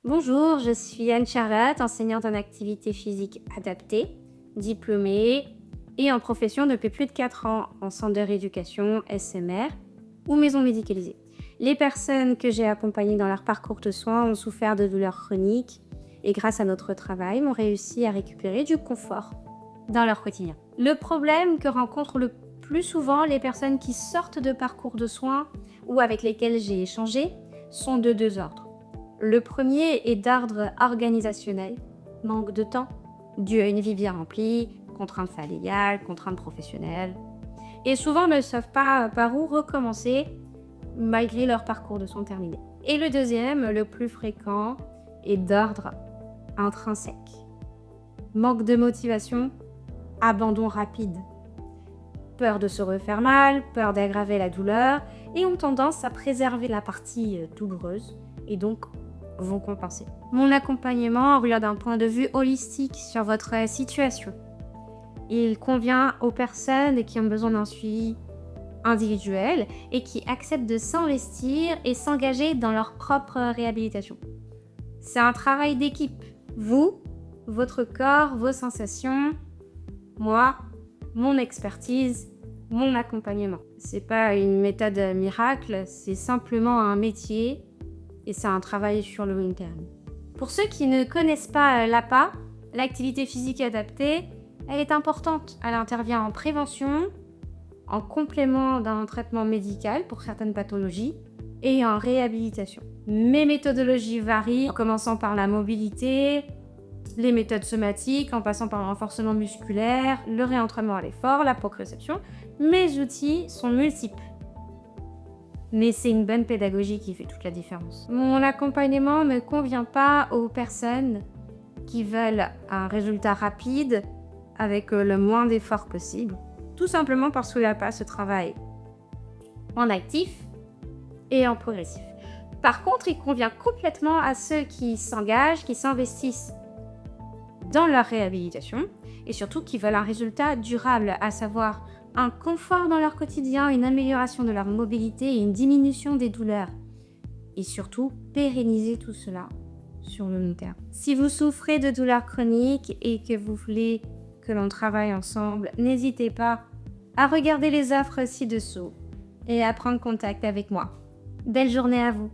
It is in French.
Bonjour, je suis Anne-Charlotte, enseignante en activité physique adaptée, diplômée et en profession depuis plus de 4 ans en centre de rééducation, SMR ou maison médicalisée. Les personnes que j'ai accompagnées dans leur parcours de soins ont souffert de douleurs chroniques et grâce à notre travail, ont réussi à récupérer du confort dans leur quotidien. Le problème que rencontrent le plus souvent les personnes qui sortent de parcours de soins ou avec lesquelles j'ai échangé sont de deux ordres. Le premier est d'ordre organisationnel, manque de temps, dû à une vie bien remplie, contraintes familiales, contraintes professionnelles, et souvent ne savent pas par où recommencer malgré leur parcours de soins terminé. Et le deuxième, le plus fréquent, est d'ordre intrinsèque. Manque de motivation, abandon rapide, peur de se refaire mal, peur d'aggraver la douleur, et ont tendance à préserver la partie douloureuse, et donc vont compenser. Mon accompagnement regarde d'un point de vue holistique sur votre situation. Il convient aux personnes qui ont besoin d'un suivi individuel et qui acceptent de s'investir et s'engager dans leur propre réhabilitation. C'est un travail d'équipe. Vous, votre corps, vos sensations, moi, mon expertise, mon accompagnement. C'est pas une méthode miracle, c'est simplement un métier et c'est un travail sur le long terme. Pour ceux qui ne connaissent pas l'APA, l'activité physique adaptée, elle est importante. Elle intervient en prévention, en complément d'un traitement médical pour certaines pathologies et en réhabilitation. Mes méthodologies varient, en commençant par la mobilité, les méthodes somatiques, en passant par le renforcement musculaire, le réentraînement à l'effort, la proprioception. Mes outils sont multiples. Mais c'est une bonne pédagogie qui fait toute la différence. Mon accompagnement ne convient pas aux personnes qui veulent un résultat rapide avec le moins d'efforts possible. Tout simplement parce qu'il n'y a pas ce travail en actif et en progressif. Par contre, il convient complètement à ceux qui s'engagent, qui s'investissent dans leur réhabilitation et surtout qui veulent un résultat durable, à savoir un confort dans leur quotidien, une amélioration de leur mobilité et une diminution des douleurs. Et surtout, pérenniser tout cela sur le long terme. Si vous souffrez de douleurs chroniques et que vous voulez que l'on travaille ensemble, n'hésitez pas à regarder les offres ci-dessous et à prendre contact avec moi. Belle journée à vous!